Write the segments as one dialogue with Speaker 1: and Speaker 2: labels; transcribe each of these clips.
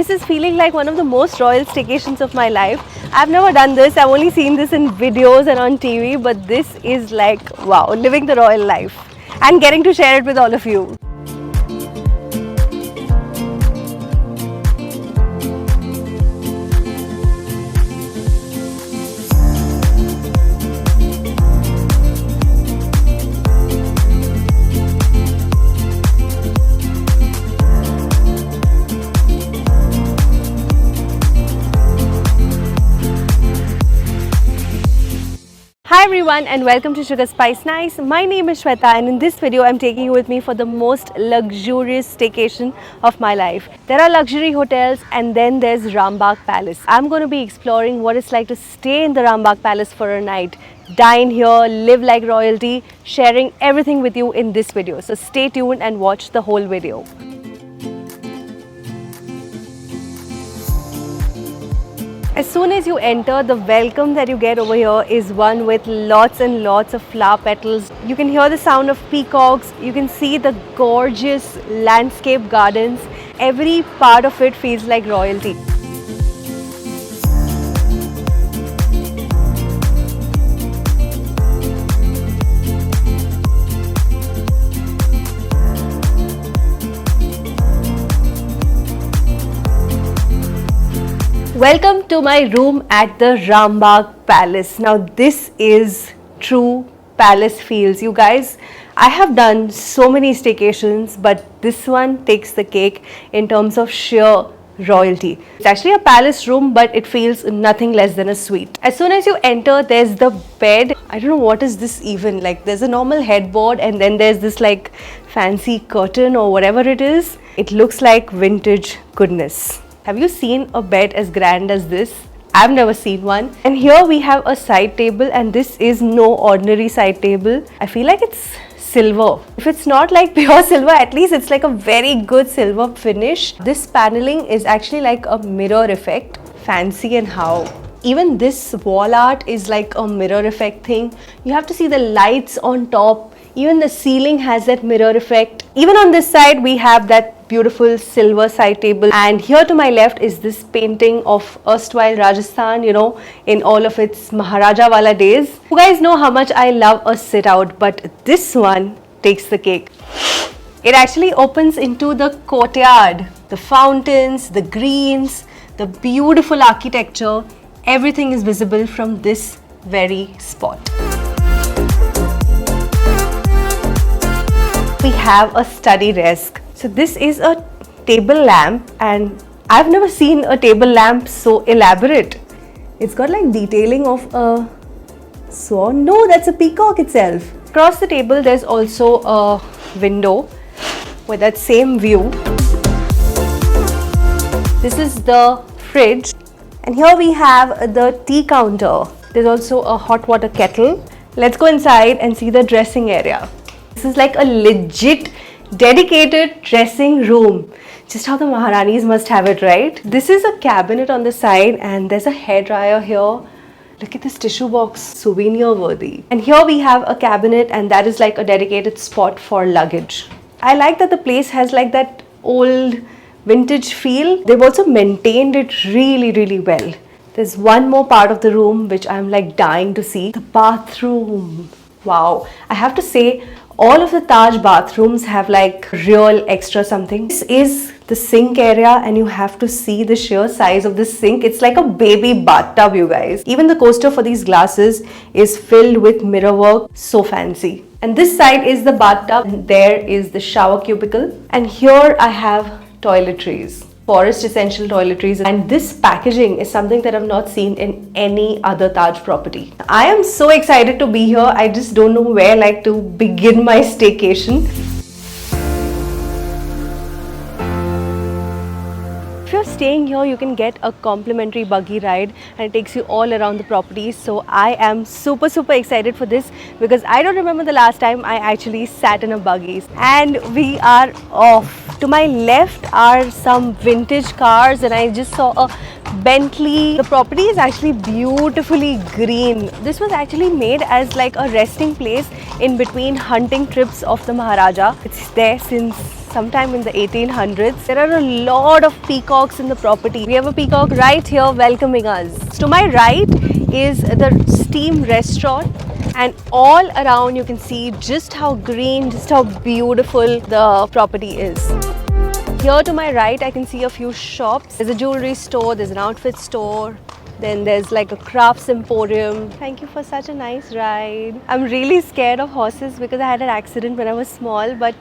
Speaker 1: This is feeling like one of the most royal staycations of my life. I've never done this, I've only seen this in videos and on TV, but this is like, wow, living the royal life and getting to share it with all of you. Hi everyone and welcome to SugarSpiceNice. My name is Shweta and in this video I'm taking you with me for the most luxurious staycation of my life. There are luxury hotels and then there's Rambagh Palace. I'm going to be exploring what it's like to stay in the Rambagh Palace for a night, dine here, live like royalty, sharing everything with you in this video. So stay tuned and watch the whole video. As soon as you enter, the welcome that you get over here is one with lots and lots of flower petals. You can hear the sound of peacocks, you can see the gorgeous landscape gardens. Every part of it feels like royalty. Welcome to my room at the Rambagh Palace. Now this is true palace feels. You guys, I have done so many staycations, but this one takes the cake in terms of sheer royalty. It's actually a palace room, but it feels nothing less than a suite. As soon as you enter, there's the bed. I don't know what is this even, like there's a normal headboard and then there's this like fancy curtain or whatever it is. It looks like vintage goodness. Have you seen a bed as grand as this? I've never seen one. And here we have a side table and this is no ordinary side table. I feel like it's silver. If it's not like pure silver, at least it's like a very good silver finish. This paneling is actually like a mirror effect. Fancy and how. Even this wall art is like a mirror effect thing. You have to see the lights on top. Even the ceiling has that mirror effect. Even on this side, we have that beautiful silver side table. And here to my left is this painting of erstwhile Rajasthan, you know, in all of its Maharaja wala days. You guys know how much I love a sit out, but this one takes the cake. It actually opens into the courtyard. The fountains, the greens, the beautiful architecture, everything is visible from this very spot. We have a study desk. So this is a table lamp and I've never seen a table lamp so elaborate. It's got like detailing of a swan. No, that's a peacock itself. Across the table there's also a window with that same view. This is the fridge and here we have the tea counter. There's also a hot water kettle. Let's go inside and see the dressing area. This is like a legit dedicated dressing room. Just how the Maharanis must have it, right? This is a cabinet on the side and there's a hairdryer here. Look at this tissue box, souvenir worthy. And here we have a cabinet and that is like a dedicated spot for luggage. I like that the place has like that old vintage feel. They've also maintained it really well. There's one more part of the room which I'm like dying to see. The bathroom. Wow. I have to say, all of the Taj bathrooms have like real extra something. This is the sink area and you have to see the sheer size of this sink. It's like a baby bathtub, you guys. Even the coaster for these glasses is filled with mirror work. So fancy. And this side is the bathtub and there is the shower cubicle. And here I have toiletries. Forest essential toiletries, and this packaging is something that I've not seen in any other Taj property. I am so excited to be here. I just don't know where like to begin my staycation. If you're staying here, you can get a complimentary buggy ride and it takes you all around the property. So I am super excited for this because I don't remember the last time I actually sat in a buggy. And we are off. To my left are some vintage cars and I just saw a Bentley. The property is actually beautifully green. This was actually made as like a resting place in between hunting trips of the Maharaja. It's there since sometime in the 1800s. There are a lot of peacocks in the property. We have a peacock right here welcoming us. To my right is the steam restaurant, and all around you can see just how green, just how beautiful the property is. Here to my right I can see a few shops. There's a jewelry store, there's an outfit store, then there's like a crafts emporium. Thank you for such a nice ride. I'm really scared of horses because I had an accident when I was small, but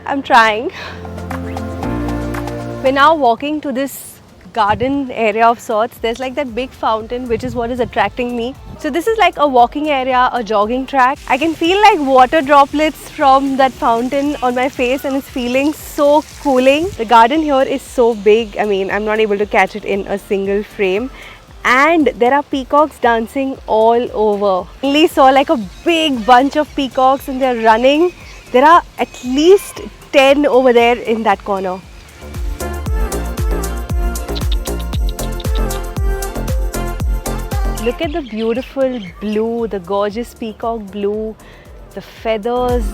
Speaker 1: I'm trying. We're now walking to this garden area of sorts. There's like that big fountain, which is what is attracting me. So this is like a walking area, a jogging track. I can feel like water droplets from that fountain on my face, and it's feeling so cooling. The garden here is so big. I mean, I'm not able to catch it in a single frame. And there are peacocks dancing all over. I only saw like a big bunch of peacocks and they're running. There are at least 10 over there in that corner. Look at the beautiful blue, the gorgeous peacock blue, the feathers.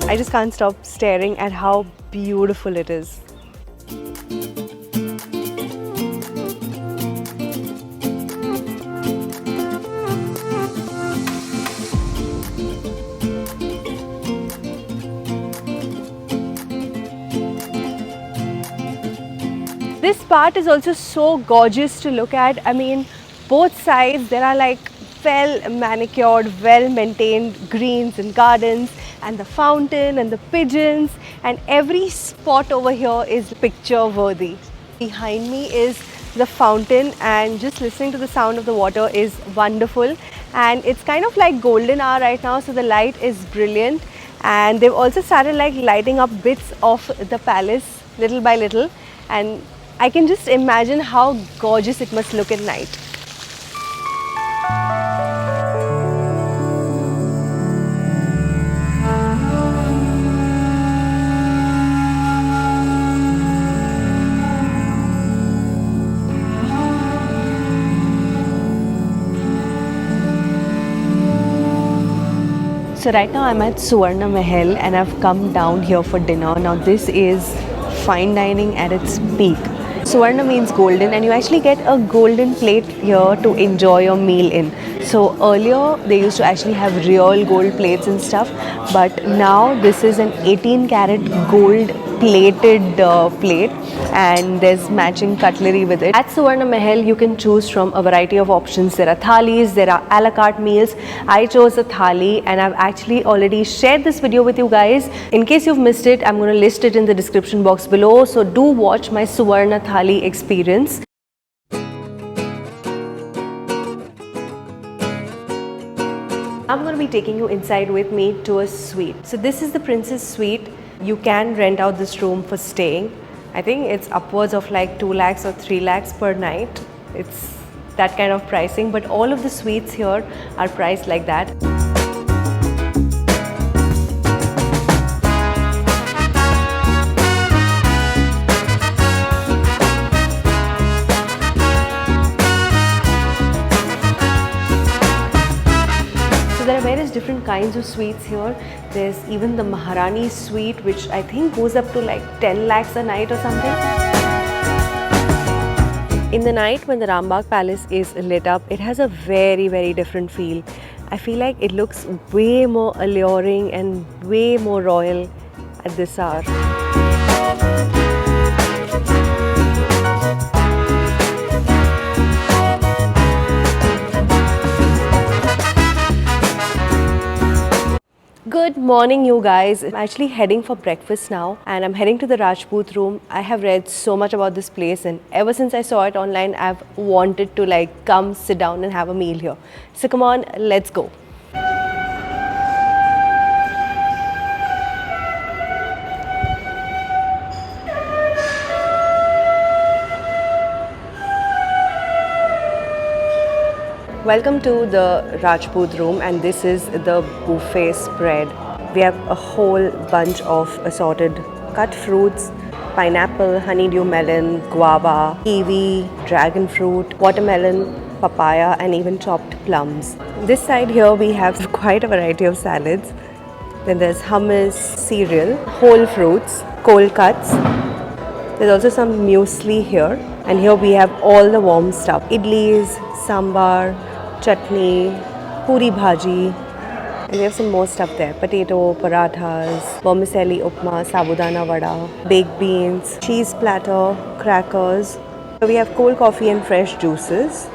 Speaker 1: I just can't stop staring at how beautiful it is. This part is also so gorgeous to look at. I mean, both sides there are like well manicured, well maintained greens and gardens, and the fountain and the pigeons, and every spot over here is picture worthy. Behind me is the fountain, and just listening to the sound of the water is wonderful. And it's kind of like golden hour right now, so the light is brilliant. And they've also started like lighting up bits of the palace little by little, and I can just imagine how gorgeous it must look at night. So right now I'm at Suvarna Mahal and I've come down here for dinner. Now this is fine dining at its peak. Suvarna means golden, and you actually get a golden plate here to enjoy your meal in. So earlier they used to actually have real gold plates and stuff, but now this is an 18 karat gold plated plate, and there's matching cutlery with it. At Suvarna Mahal you can choose from a variety of options. There are thalis, there are a la carte meals. I chose a thali and I've actually already shared this video with you guys. In case you've missed it, I'm going to list it in the description box below, so do watch my Suvarna thali experience. I'm going to be taking you inside with me to a suite. So this is the Princess Suite. You can rent out this room for staying. I think it's upwards of like 2 lakhs or 3 lakhs per night. It's that kind of pricing, but all of the suites here are priced like that. So there are various different kinds of suites here. There's even the Maharani suite, which I think goes up to like 10 lakhs a night or something. In the night when the RAMBAGH Palace is lit up, it has a very different feel. I feel like it looks way more alluring and way more royal at this hour. Good morning, you guys. I'm actually heading for breakfast now, and I'm heading to the Rajput room. I have read so much about this place, and ever since I saw it online, I've wanted to like come sit down and have a meal here. So come on, let's go. Welcome to the Rajput room, and this is the buffet spread. We have a whole bunch of assorted cut fruits, pineapple, honeydew melon, guava, kiwi, dragon fruit, watermelon, papaya, and even chopped plums. This side here we have quite a variety of salads. Then there's hummus, cereal, whole fruits, cold cuts. There's also some muesli here. And here we have all the warm stuff. Idlis, sambar, chutney, puri bhaji. And we have some more stuff there. Potato, parathas, vermicelli upma, sabudana vada, baked beans, cheese platter, crackers. So we have cold coffee and fresh juices.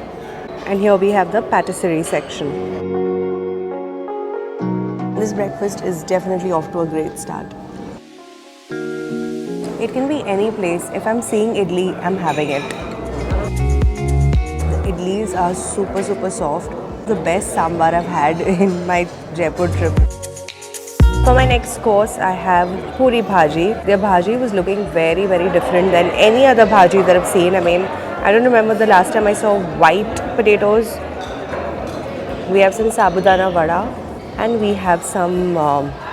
Speaker 1: And here we have the patisserie section. This breakfast is definitely off to a great start. It can be any place. If I'm seeing idli, I'm having it. The idlis are super soft. The best sambar I've had in my Jaipur trip. For my next course, I have puri bhaji. Their bhaji was looking very different than any other bhaji that I've seen. I mean, I don't remember the last time I saw white potatoes. We have some sabudana vada and we have some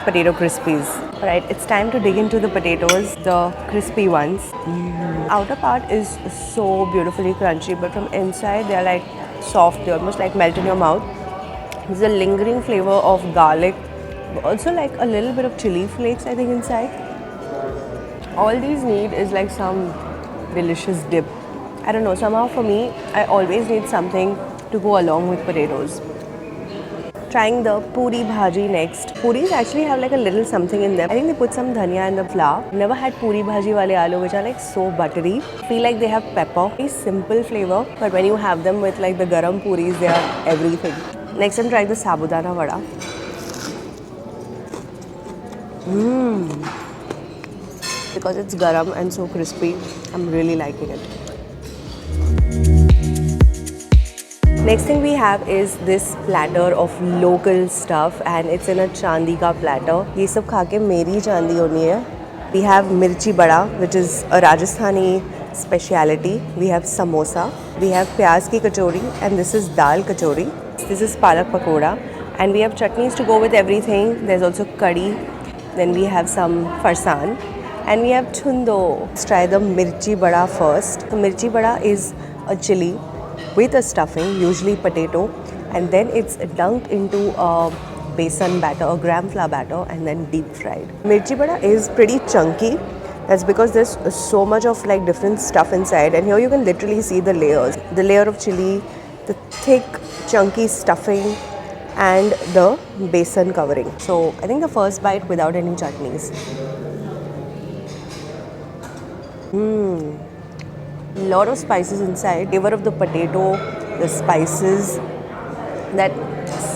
Speaker 1: potato crispies. Alright, it's time to dig into the potatoes, the crispy ones. Outer part is so beautifully crunchy, but from inside they're like soft, they almost like melt in your mouth. There's a lingering flavor of garlic, also like a little bit of chili flakes I think inside. All these need is like some delicious dip. I don't know, somehow for me, I always need something to go along with potatoes. Trying the puri bhaji next. Puris actually have like a little something in them. I think they put some dhania in the flour. I've never had puri bhaji wale aloo, which are like so buttery. Feel like they have pepper. Very simple flavor, but when you have them with like the garam puris, they are everything. Next I'm trying the sabudana vada. Because it's garam and so crispy, I'm really liking it. Next thing we have is this platter of local stuff and it's in a chandi ka platter. Ye sab kha ke meri chandi honi hai. We have mirchi bada, which is a Rajasthani speciality. We have samosa. We have pyaz ki kachori and this is dal kachori. This is palak pakoda and we have chutneys to go with everything. There's also curry. Then we have some farsan and we have chundo. Let's try the mirchi bada first. The mirchi bada is a chili with a stuffing, usually potato, and then it's dunked into a besan batter, a gram flour batter, and then deep fried. Mirchi bada is pretty chunky. That's because there's so much of like different stuff inside, and here you can literally see the layers. The layer of chili, the thick chunky stuffing, and the besan covering. So I think the first bite without any chutneys. Lot of spices inside. Flavor of the potato, the spices, that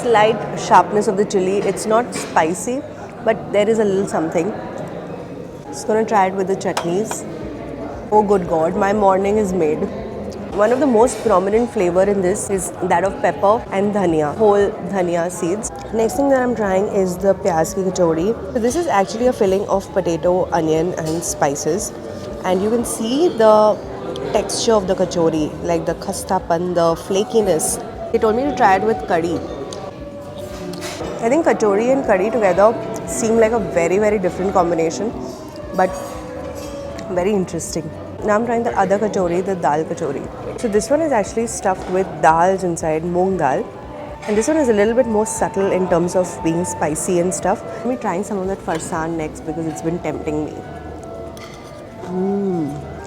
Speaker 1: slight sharpness of the chili. It's not spicy, but there is a little something. Just gonna try it with the chutneys. Oh good God, my morning is made. One of the most prominent flavor in this is that of pepper and dhania, whole dhania seeds. Next thing that I'm trying is the pyaz ki kachori. So this is actually a filling of potato, onion and spices. And you can see the texture of the kachori, like the khastapan, the flakiness. They told me to try it with curry. I think kachori and curry together seem like a very different combination, but very interesting. Now I'm trying the other kachori, the dal kachori. So this one is actually stuffed with dals inside, moong dal. And this one is a little bit more subtle in terms of being spicy and stuff. Let me try some of that farsan next because it's been tempting me.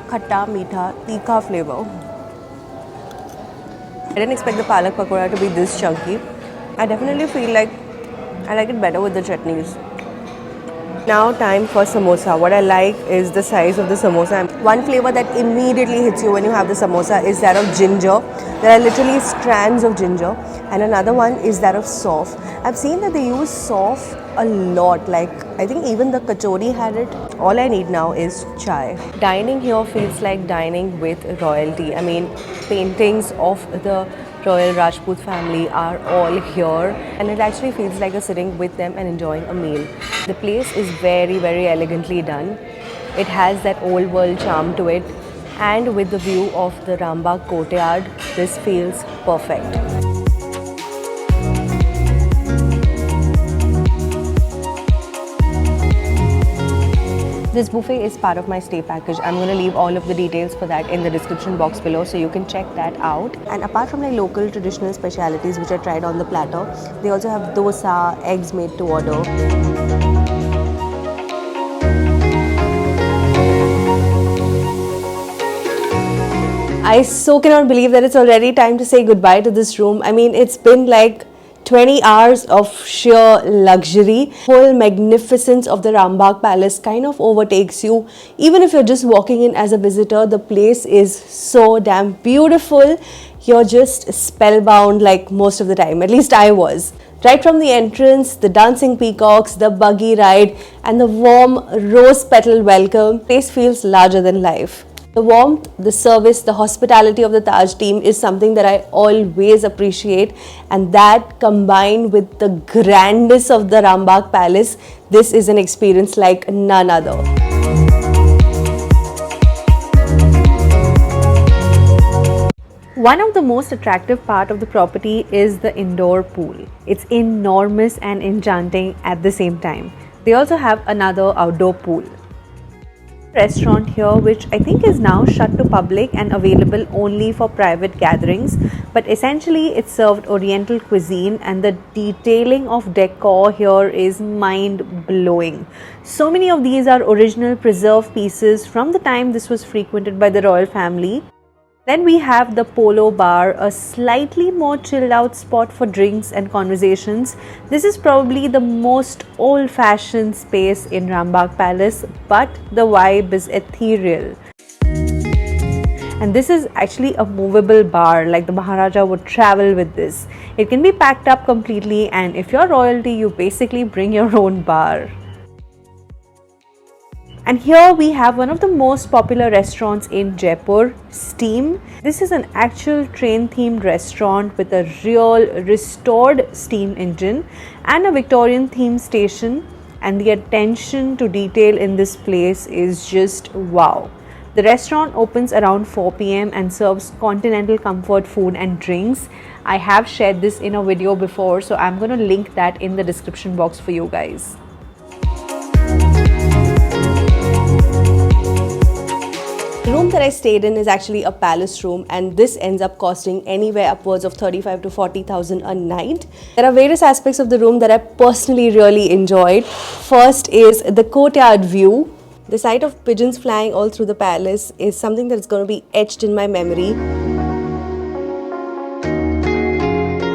Speaker 1: Khatta, meetha, tikha flavor. I didn't expect the palak pakoda to be this chunky. I definitely feel like I like it better with the chutneys. Now time for samosa. What I like is the size of the samosa. One flavor that immediately hits you when you have the samosa is that of ginger. There are literally strands of ginger. And another one is that of sauf. I've seen that they use sauf a lot. Like I think even the kachori had it. All I need now is chai. Dining here feels like dining with royalty. I mean, paintings of the royal Rajput family are all here and it actually feels like you're sitting with them and enjoying a meal. The place is very elegantly done. It has that old world charm to it and with the view of the Rambagh courtyard, this feels perfect. This buffet is part of my stay package. I'm going to leave all of the details for that in the description box below, so you can check that out. And apart from like local traditional specialities which I tried on the platter, they also have dosa, eggs made to order. I so cannot believe that it's already time to say goodbye to this room. I mean, it's been like 20 hours of sheer luxury. Whole magnificence of the Rambagh Palace kind of overtakes you. Even if you're just walking in as a visitor, the place is so damn beautiful. You're just spellbound like most of the time. At least I was. Right from the entrance, the dancing peacocks, the buggy ride, and the warm rose petal welcome, the place feels larger than life. The warmth, the service, the hospitality of the Taj team is something that I always appreciate, and that combined with the grandness of the Rambagh Palace, this is an experience like none other. One of the most attractive part of the property is the indoor pool. It's enormous and enchanting at the same time. They also have another outdoor pool. Restaurant here, which I think is now shut to public and available only for private gatherings, but essentially it served Oriental cuisine, and the detailing of decor here is mind-blowing. So many of these are original preserved pieces from the time this was frequented by the royal family. Then we have the Polo Bar, a slightly more chilled out spot for drinks and conversations. This is probably the most old-fashioned space in Rambagh Palace, but the vibe is ethereal. And this is actually a movable bar, like the Maharaja would travel with this. It can be packed up completely, and if you're royalty, you basically bring your own bar. And here we have one of the most popular restaurants in Jaipur, Steam. This is an actual train themed restaurant with a real restored steam engine and a Victorian themed station, and the attention to detail in this place is just wow. The restaurant opens around 4 p.m. and serves continental comfort food and drinks. I have shared this in a video before, so I'm going to link that in the description box for you guys. The room that I stayed in is actually a palace room, and this ends up costing anywhere upwards of 35 to 40,000 a night. There are various aspects of the room that I personally really enjoyed. First is the courtyard view. The sight of pigeons flying all through the palace is something that's going to be etched in my memory.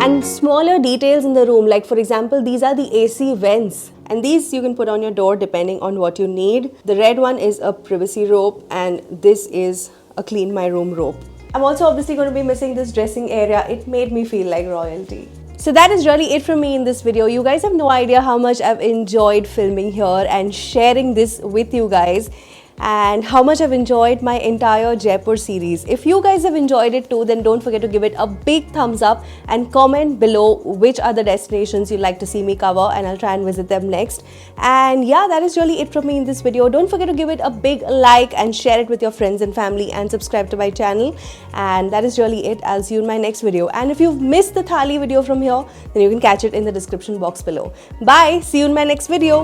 Speaker 1: And smaller details in the room, like for example, these are the AC vents. And these you can put on your door depending on what you need. The red one is a privacy rope, and this is a clean my room rope. I'm also obviously going to be missing this dressing area. It made me feel like royalty. So that is really it from me in this video. You guys have no idea how much I've enjoyed filming here and sharing this with you guys, and how much I've enjoyed my entire Jaipur series. If you guys have enjoyed it too, then don't forget to give it a big thumbs up and comment below which other destinations you'd like to see me cover, and I'll try and visit them next. And yeah, that is really it from me in this video. Don't forget to give it a big like and share it with your friends and family, and subscribe to my channel. And that is really it. I'll see you in my next video. And if you've missed the Thali video from here, then you can catch it in the description box below. Bye! See you in my next video.